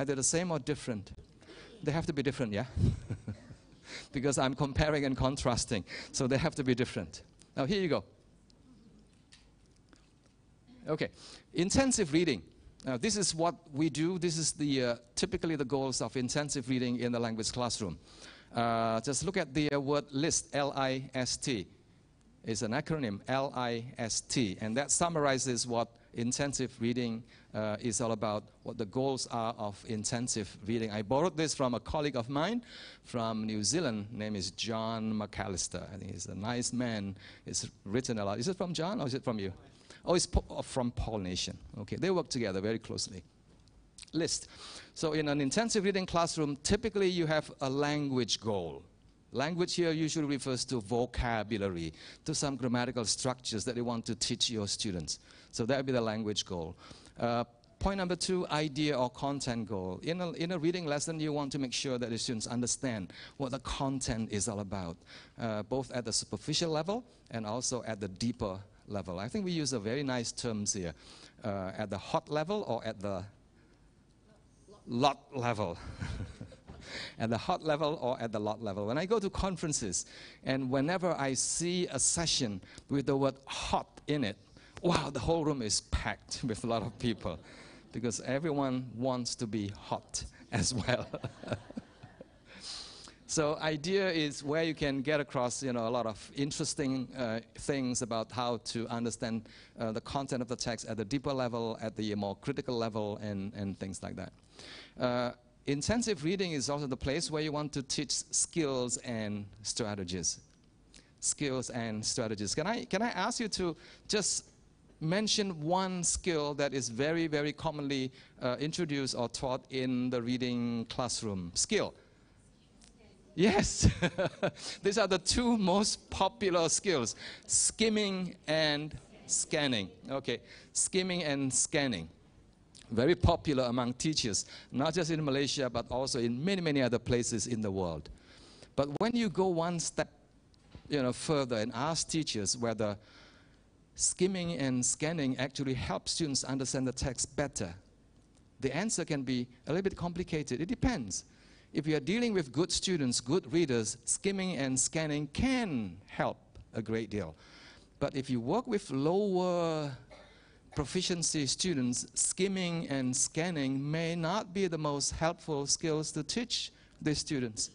Either the same or different? They have to be different, yeah? Because I'm comparing and contrasting, so they have to be different. Now, here you go. Okay, intensive reading. Now, this is what we do. This is the typically the goals of intensive reading in the language classroom. Just look at the word list, L-I-S-T. It's an acronym, L-I-S-T, and that summarizes what intensive reading is all about, what the goals are of intensive reading. I borrowed this from a colleague of mine from New Zealand. Name is John McAllister. I think he's a nice man. It's written a lot. Is it from John or is it from you? Oh, it's from Paul Nation. Okay, they work together very closely. List. So in an intensive reading classroom, typically you have a language goal. Language here usually refers to vocabulary, to some grammatical structures that you want to teach your students. So that would be the language goal. Point number 2, idea or content goal. In a reading lesson, you want to make sure that the students understand what the content is all about, both at the superficial level and also at the deeper level. I think we use a very nice terms here, at the hot level or at the lot level. At the hot level or at the lot level. When I go to conferences and whenever I see a session with the word hot in it, wow, the whole room is packed with a lot of people because everyone wants to be hot as well. So idea is where you can get across, a lot of interesting things about how to understand the content of the text at the deeper level, at the more critical level, and things like that. Intensive reading is also the place where you want to teach skills and strategies. Skills and strategies. Can I ask you to just mention one skill that is very, very commonly introduced or taught in the reading classroom? Skill. Yes. These are the two most popular skills, skimming and scanning. Okay, skimming and scanning. Very popular among teachers, not just in Malaysia, but also in many, many other places in the world. But when you go one step further and ask teachers whether skimming and scanning actually help students understand the text better, the answer can be a little bit complicated. It depends. If you are dealing with good students, good readers, skimming and scanning can help a great deal. But if you work with lower proficiency students, skimming and scanning may not be the most helpful skills to teach these students.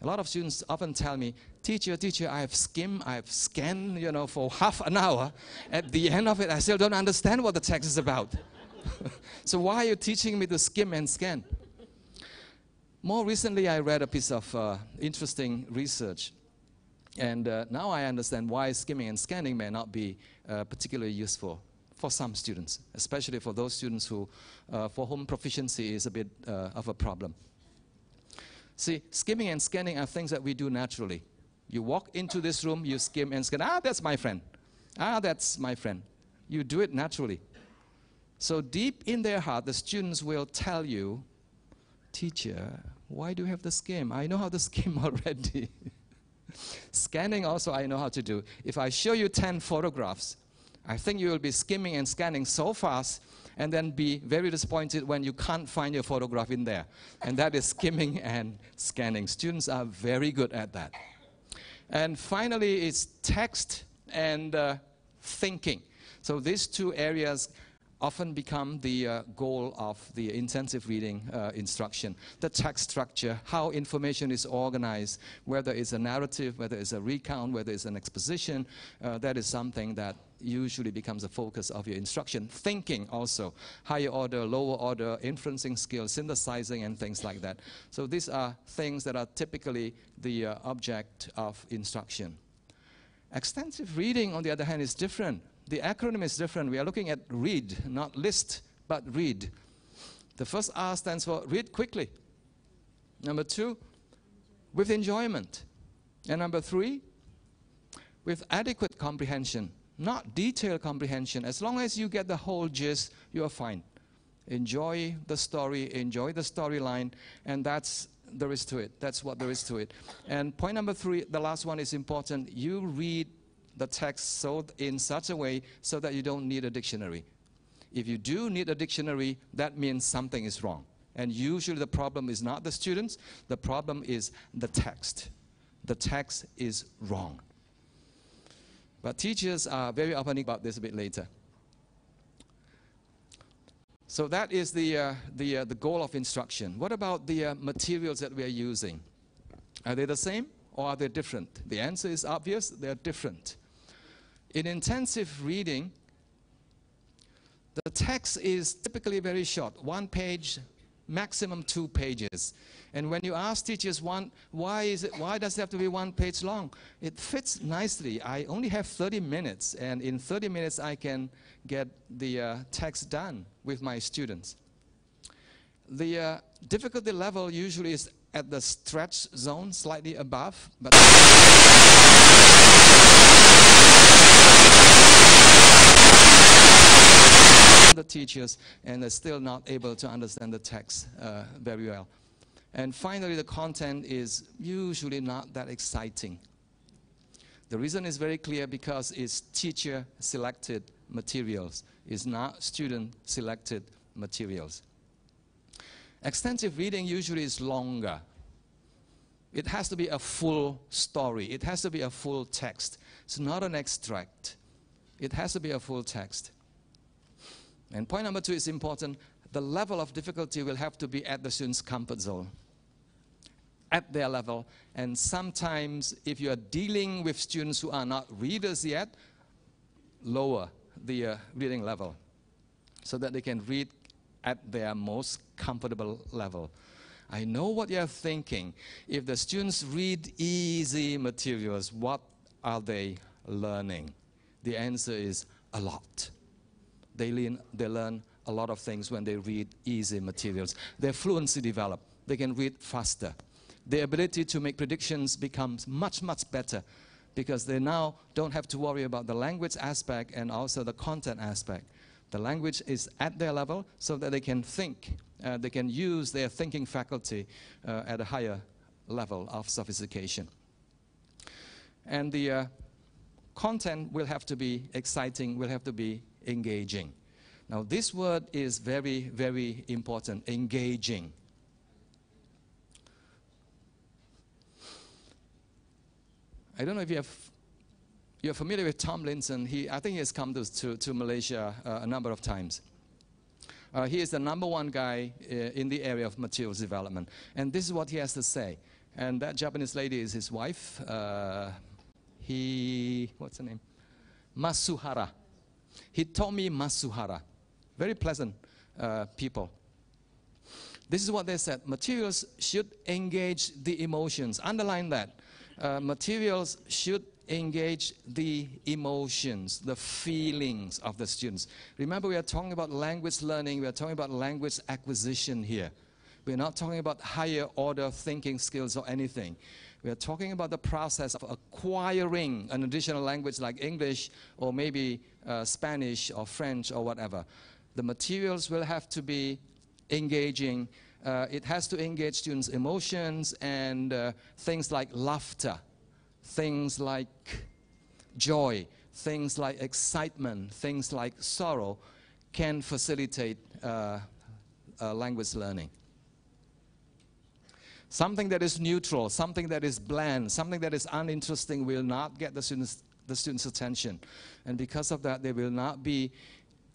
A lot of students often tell me, teacher, I have skimmed, I have scanned, for half an hour. At the end of it, I still don't understand what the text is about. So why are you teaching me to skim and scan? More recently, I read a piece of interesting research. And now I understand why skimming and scanning may not be particularly useful for some students, especially for those students who, for whom proficiency is a bit of a problem. See, skimming and scanning are things that we do naturally. You walk into this room, you skim and scan. Ah, that's my friend. Ah, that's my friend. You do it naturally. So deep in their heart, the students will tell you, teacher, why do you have the skim? I know how to skim already. Scanning also I know how to do. If I show you 10 photographs, I think you will be skimming and scanning so fast and then be very disappointed when you can't find your photograph in there. And that is skimming and scanning. Students are very good at that. And finally, it's text and thinking. So these two areas often become the goal of the intensive reading instruction. The text structure, how information is organized, whether it's a narrative, whether it's a recount, whether it's an exposition, that is something that usually becomes a focus of your instruction. Thinking also, higher order, lower order, inferencing skills, synthesizing and things like that. So these are things that are typically the object of instruction. Extensive reading, on the other hand, is different. The acronym is different. We are looking at read, not list, but read. The first R stands for read quickly. Number 2, with enjoyment. And number 3, with adequate comprehension, not detailed comprehension. As long as you get the whole gist, you are fine. Enjoy the story, enjoy the storyline, and that's there is to it. That's what there is to it. And point number 3, the last one is important. You read the text in such a way so that you don't need a dictionary. If you do need a dictionary, that means something is wrong. And usually the problem is not the students, the problem is the text. The text is wrong. But teachers are very open about this a bit later. So that is the goal of instruction. What about the materials that we are using? Are they the same or are they different? The answer is obvious, they're different. In intensive reading, the text is typically very short, 1 page, maximum 2 pages. And when you ask teachers, why does it have to be 1 page long? It fits nicely. I only have 30 minutes, and in 30 minutes I can get the text done with my students. The difficulty level usually is at the stretch zone, slightly above, but the teachers, and they're still not able to understand the text very well. And finally, the content is usually not that exciting. The reason is very clear, because it's teacher-selected materials. It's not student-selected materials. Extensive reading usually is longer. It has to be a full story. It has to be a full text. It's not an extract. It has to be a full text. And point number 2 is important. The level of difficulty will have to be at the student's comfort zone, at their level. And sometimes, if you are dealing with students who are not readers yet, lower the reading level so that they can read at their most comfortable level. I know what you're thinking. If the students read easy materials, what are they learning? The answer is a lot. They learn a lot of things when they read easy materials. Their fluency develops. They can read faster. Their ability to make predictions becomes much, much better, because they now don't have to worry about the language aspect and also the content aspect. The language is at their level so that they can think. They can use their thinking faculty at a higher level of sophistication. And the content will have to be exciting, will have to be engaging. Now, this word is very, very important, engaging. I don't know if you're familiar with Tom Linson. I think he has come to Malaysia a number of times. He is the #1 guy in the area of materials development. And this is what he has to say. And that Japanese lady is his wife. What's her name? Masuhara. Hitomi Masuhara. Very pleasant people. This is what they said. Materials should engage the emotions. Underline that. Materials should engage the emotions, the feelings of the students. Remember, we are talking about language learning. We are talking about language acquisition here. We're not talking about higher order thinking skills or anything. We are talking about the process of acquiring an additional language like English or maybe Spanish or French or whatever. The materials will have to be engaging. It has to engage students' emotions and things like laughter, things like joy, things like excitement, things like sorrow can facilitate language learning. Something that is neutral, something that is bland, something that is uninteresting will not get the students' attention. And because of that, they will not be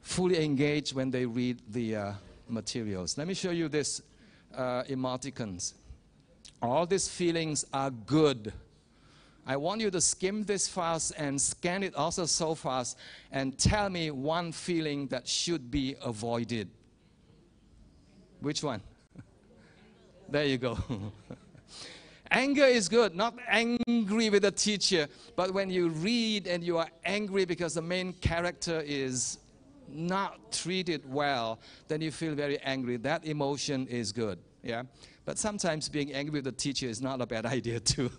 fully engaged when they read the materials. Let me show you this emoticons. All these feelings are good. I want you to skim this fast and scan it also so fast and tell me one feeling that should be avoided. Which one? There you go. Anger is good, not angry with the teacher, but when you read and you are angry because the main character is not treated well, then you feel very angry. That emotion is good, yeah? But sometimes being angry with the teacher is not a bad idea too.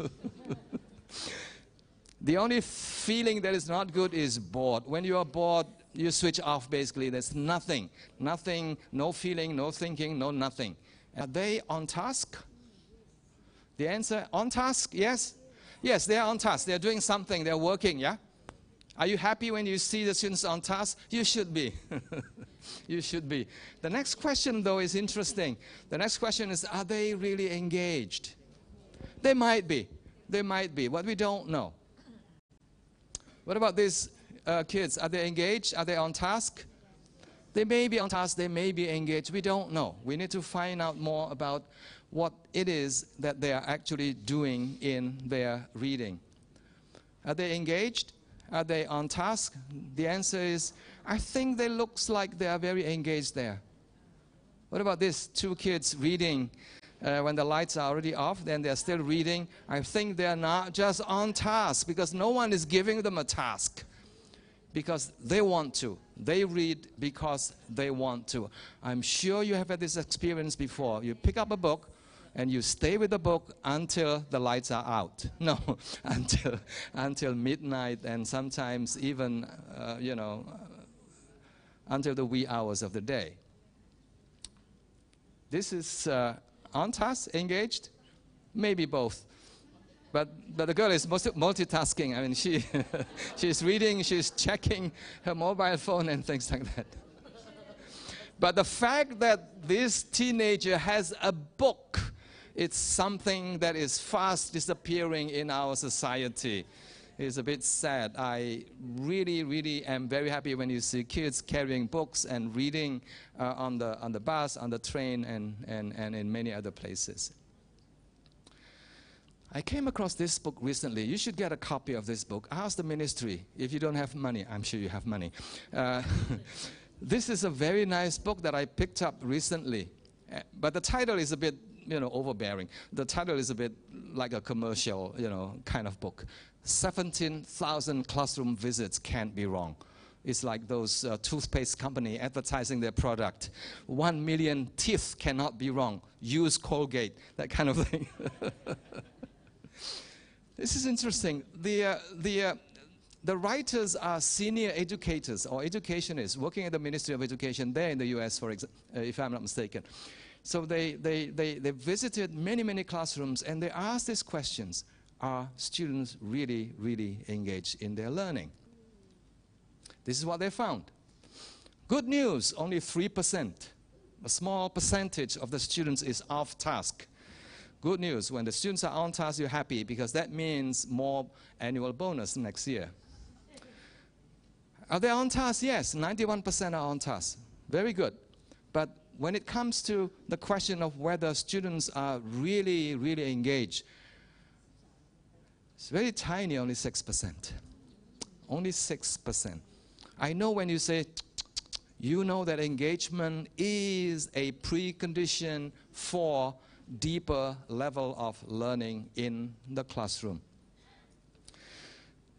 The only feeling that is not good is bored. When you are bored, you switch off basically. There's nothing, no feeling, no thinking, no nothing. Are they on task? The answer, on task, yes? Yes, they are on task. They're doing something, they're working, yeah? Are you happy when you see the students on task? You should be. You should be. The next question, though, is interesting. The next question is, are they really engaged? They might be. They might be, but we don't know. What about these kids? Are they engaged? Are they on task? They may be on task. They may be engaged. We don't know. We need to find out more about what it is that they are actually doing in their reading. Are they engaged? Are they on task? The answer is, I think they looks like they are very engaged there. What about these two kids reading when the lights are already off, then they're still reading? I think they're not just on task because no one is giving them a task because they want to. They read because they want to. I'm sure you have had this experience before. You pick up a book and you stay with the book until the lights are out. No, until midnight, and sometimes even, until the wee hours of the day. This is on task, engaged, maybe both. But the girl is multitasking. I mean, she's reading, she's checking her mobile phone and things like that. But the fact that this teenager has a book, it's something that is fast disappearing in our society. It's a bit sad. I really, really am very happy when you see kids carrying books and reading on the bus, on the train, and in many other places. I came across this book recently. You should get a copy of this book. Ask the ministry if you don't have money. I'm sure you have money. This is a very nice book that I picked up recently. But the title is a bit, overbearing. The title is a bit like a commercial, kind of book. 17,000 classroom visits can't be wrong. It's like those toothpaste company advertising their product. 1 million teeth cannot be wrong. Use Colgate, that kind of thing. This is interesting. The writers are senior educators or educationists working at the Ministry of Education there in the US, for example, if I'm not mistaken. So they visited many classrooms and they asked these questions. Are students really, really engaged in their learning? This is what they found. Good news, only 3%. A small percentage of the students is off task. Good news, when the students are on task, you're happy because that means more annual bonus next year. Are they on task? Yes, 91% are on task. Very good. But when it comes to the question of whether students are really, really engaged, it's very tiny, only 6%. Only 6%. I know when you say, you know that engagement is a precondition for deeper level of learning in the classroom.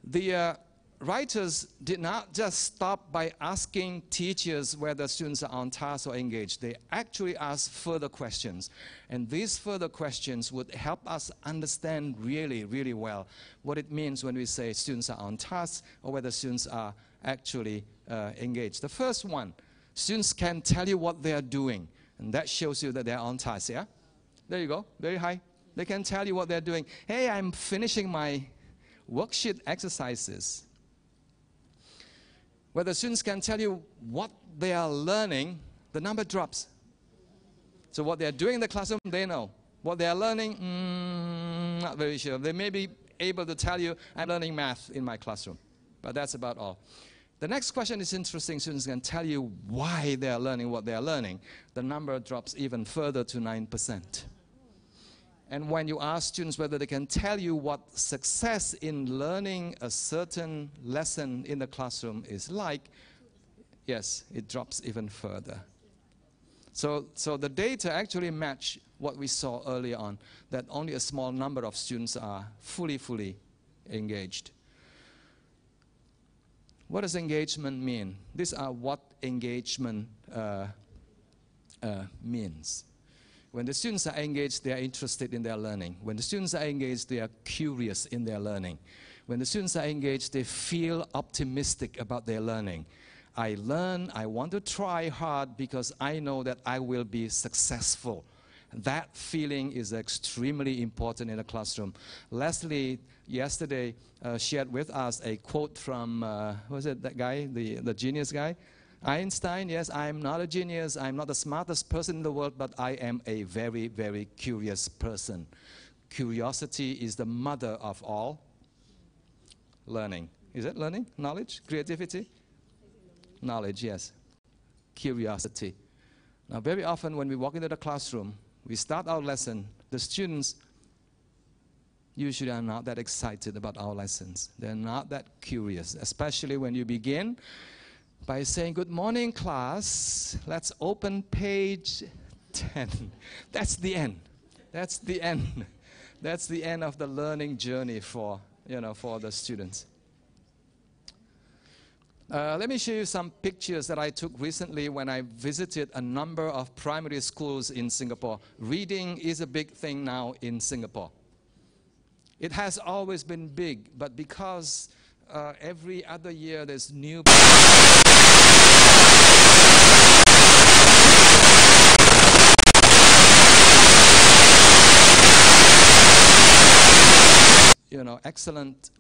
The writers did not just stop by asking teachers whether students are on task or engaged. They actually asked further questions. And these further questions would help us understand really, really well what it means when we say students are on task or whether students are actually engaged. The first one, students can tell you what they are doing. And that shows you that they are on task, yeah? There you go, very high. They can tell you what they're doing. Hey, I'm finishing my worksheet exercises. Where the students can tell you what they are learning, the number drops. So what they are doing in the classroom, they know. What they are learning, not very sure. They may be able to tell you, I'm learning math in my classroom. But that's about all. The next question is interesting. Students can tell you why they are learning what they are learning. The number drops even further to 9%. And when you ask students whether they can tell you what success in learning a certain lesson in the classroom is like, yes, it drops even further. So the data actually match what we saw earlier on, that only a small number of students are fully engaged. What does engagement mean? These are what engagement means. When the students are engaged, they are interested in their learning. When the students are engaged, they are curious in their learning. When the students are engaged, they feel optimistic about their learning. I learn, I want to try hard because I know that I will be successful. That feeling is extremely important in the classroom. Leslie yesterday shared with us a quote from, was it that guy, the genius guy? Einstein. Yes, I'm not a genius, I'm not the smartest person in the world, but I am a very, very curious person. Curiosity is the mother of all learning. Is it learning? Knowledge? Creativity? Knowledge, yes. Curiosity. Now, very often when we walk into the classroom, we start our lesson, the students usually are not that excited about our lessons. They're not that curious, especially when you begin by saying, good morning, class. Let's open page 10. That's the end. That's the end. That's the end of the learning journey for the students. Let me show you some pictures that I took recently when I visited a number of primary schools in Singapore. Reading is a big thing now in Singapore. It has always been big, but because every other year there's new excellent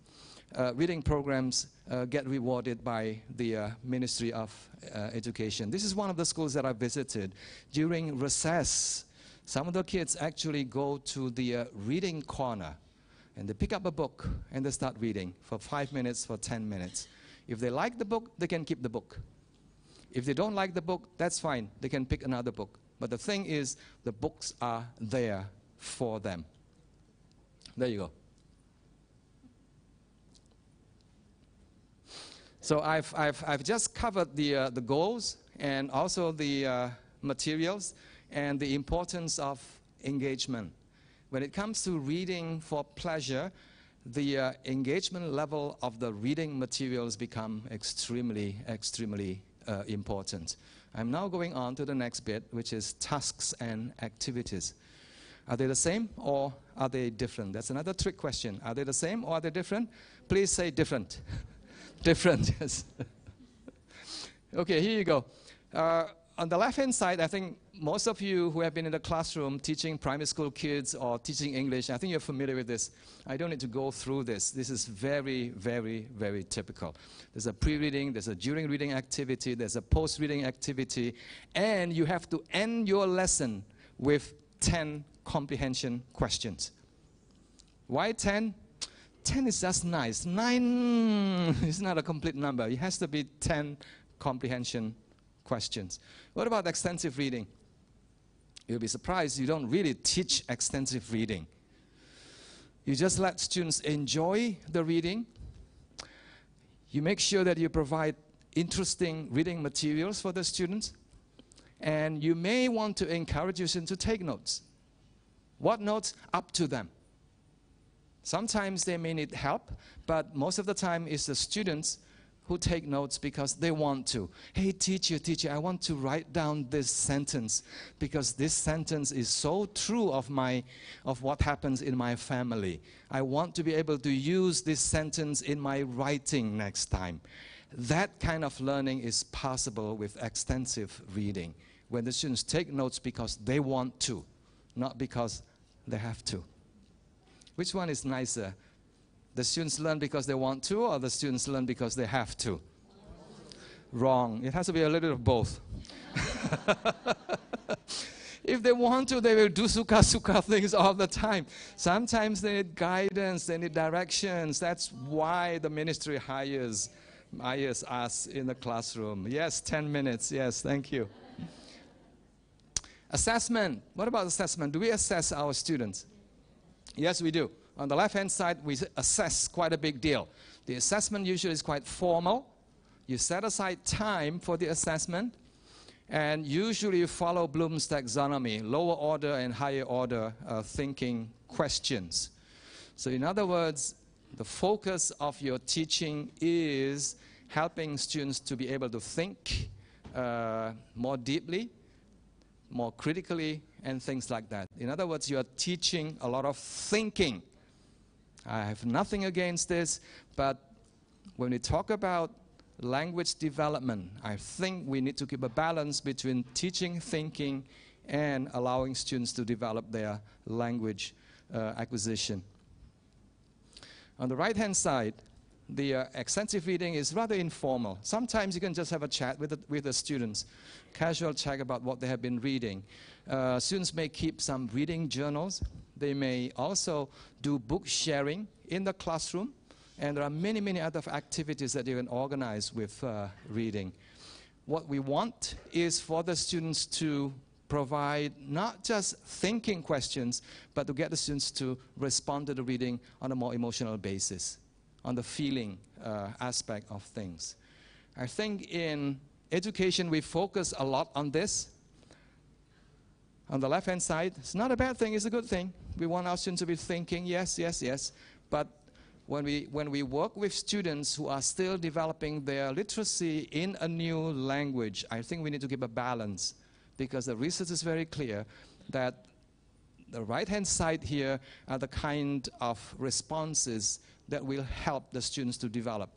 reading programs get rewarded by the Ministry of Education. This is one of the schools that I visited. During recess, some of the kids actually go to the reading corner and they pick up a book and they start reading for 5 minutes, for 10 minutes. If they like the book, they can keep the book. If they don't like the book, that's fine. They can pick another book. But the thing is, the books are there for them. There you go. So I've just covered the goals and also the materials and the importance of engagement. When it comes to reading for pleasure, the engagement level of the reading materials become extremely, extremely important. I'm now going on to the next bit, which is tasks and activities. Are they the same or are they different? That's another trick question. Are they the same or are they different? Please say different. Different, yes. Okay, here you go. On the left-hand side, I think most of you who have been in the classroom teaching primary school kids or teaching English, I think you're familiar with this. I don't need to go through this. This is very, very, very typical. There's a pre-reading, there's a during reading activity, there's a post-reading activity, and you have to end your lesson with 10 comprehension questions. Why 10? 10 is just nice. 9 is not a complete number. It has to be 10 comprehension questions. What about extensive reading? You'll be surprised you don't really teach extensive reading. You just let students enjoy the reading. You make sure that you provide interesting reading materials for the students. And you may want to encourage your students to take notes. What notes? Up to them. Sometimes they may need help, but most of the time it's the students who take notes because they want to. Hey, teacher, I want to write down this sentence because this sentence is so true of what happens in my family. I want to be able to use this sentence in my writing next time. That kind of learning is possible with extensive reading, when the students take notes because they want to, not because they have to. Which one is nicer? The students learn because they want to, or the students learn because they have to? Wrong. It has to be a little of both. If they want to, they will do suka-suka things all the time. Sometimes they need guidance, they need directions. That's why the ministry hires us in the classroom. Yes, 10 minutes. Yes, thank you. Assessment. What about assessment? Do we assess our students? Yes, we do. On the left-hand side, we assess quite a big deal. The assessment usually is quite formal. You set aside time for the assessment, and usually you follow Bloom's taxonomy, lower order and higher order thinking questions. So in other words, the focus of your teaching is helping students to be able to think more deeply, more critically, and things like that. In other words, you are teaching a lot of thinking. I have nothing against this, but when we talk about language development, I think we need to keep a balance between teaching thinking and allowing students to develop their language acquisition. On the right-hand side, the extensive reading is rather informal. Sometimes you can just have a chat with the students, casual chat about what they have been reading. Students may keep some reading journals. They may also do book sharing in the classroom. And there are many, many other activities that you can organize with reading. What we want is for the students to provide not just thinking questions, but to get the students to respond to the reading on a more emotional basis, on the feeling aspect of things. I think in education we focus a lot on this. On the left-hand side, it's not a bad thing, it's a good thing. We want our students to be thinking, yes, yes, yes. But when we work with students who are still developing their literacy in a new language, I think we need to keep a balance, because the research is very clear that the right-hand side here are the kind of responses that will help the students to develop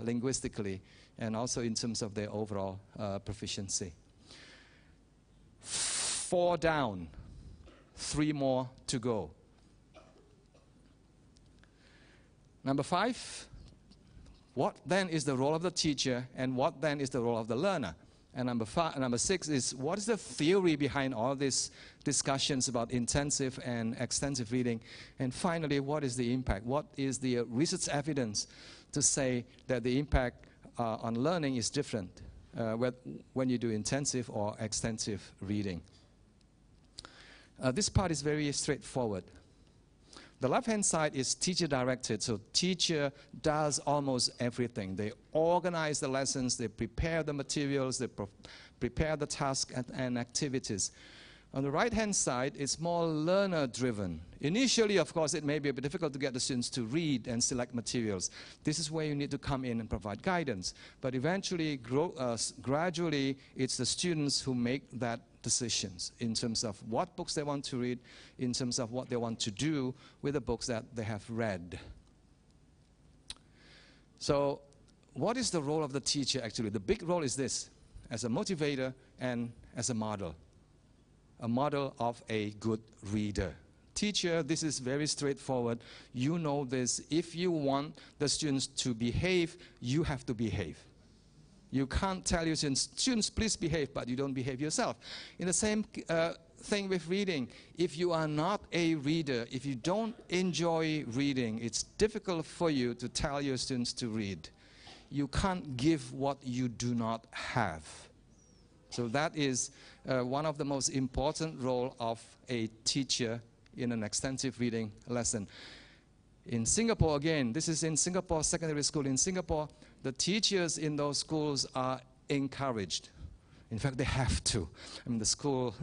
linguistically and also in terms of their overall proficiency. 4 down, 3 more to go. Number 5, what then is the role of the teacher and what then is the role of the learner? And number 6 is, what is the theory behind all these discussions about intensive and extensive reading? And finally, what is the impact? What is the research evidence to say that the impact on learning is different when you do intensive or extensive reading? This part is very straightforward. The left-hand side is teacher-directed, so teacher does almost everything. They organize the lessons, they prepare the materials, they prepare the tasks and activities. On the right-hand side, it's more learner-driven. Initially, of course, it may be a bit difficult to get the students to read and select materials. This is where you need to come in and provide guidance. But eventually, gradually, it's the students who make that decisions in terms of what books they want to read, in terms of what they want to do with the books that they have read. So, what is the role of the teacher actually? The big role is this, as a motivator and as a model of a good reader. Teacher, this is very straightforward. You know this. If you want the students to behave, you have to behave. You can't tell your students, please behave, but you don't behave yourself. In the same thing with reading, if you are not a reader, if you don't enjoy reading, it's difficult for you to tell your students to read. You can't give what you do not have. So that is one of the most important roles of a teacher in an extensive reading lesson. In Singapore, again, this is in Singapore secondary school. In Singapore, the teachers in those schools are encouraged. In fact, they have to. I mean, the school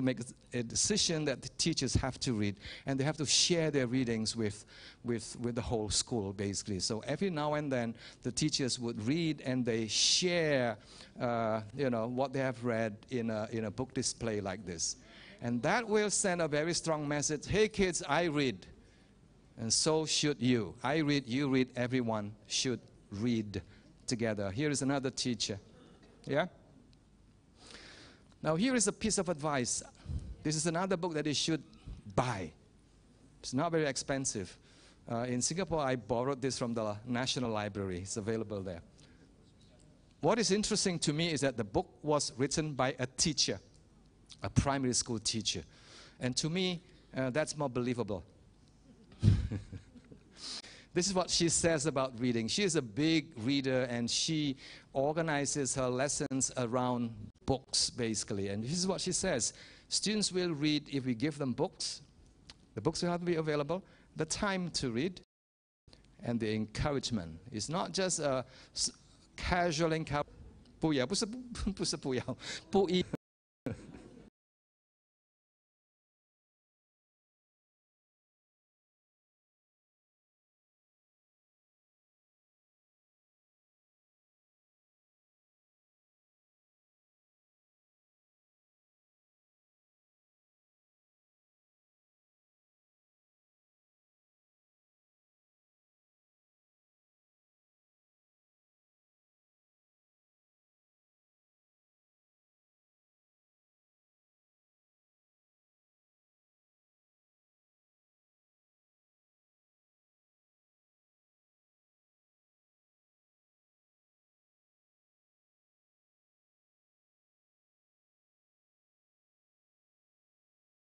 makes a decision that the teachers have to read, and they have to share their readings with the whole school, basically. So every now and then, the teachers would read, and they share, what they have read in a book display like this. And that will send a very strong message. Hey, kids, I read. And so should you. I read, you read, everyone should read together. Here is another teacher. Yeah? Now here is a piece of advice. This is another book that you should buy. It's not very expensive. In Singapore, I borrowed this from the National Library. It's available there. What is interesting to me is that the book was written by a teacher, a primary school teacher. And to me, that's more believable. This is what she says about reading. She is a big reader, and she organizes her lessons around books, basically. And this is what she says. Students will read if we give them books. The books will have to be available. The time to read. And the encouragement. It's not just a casual encouragement.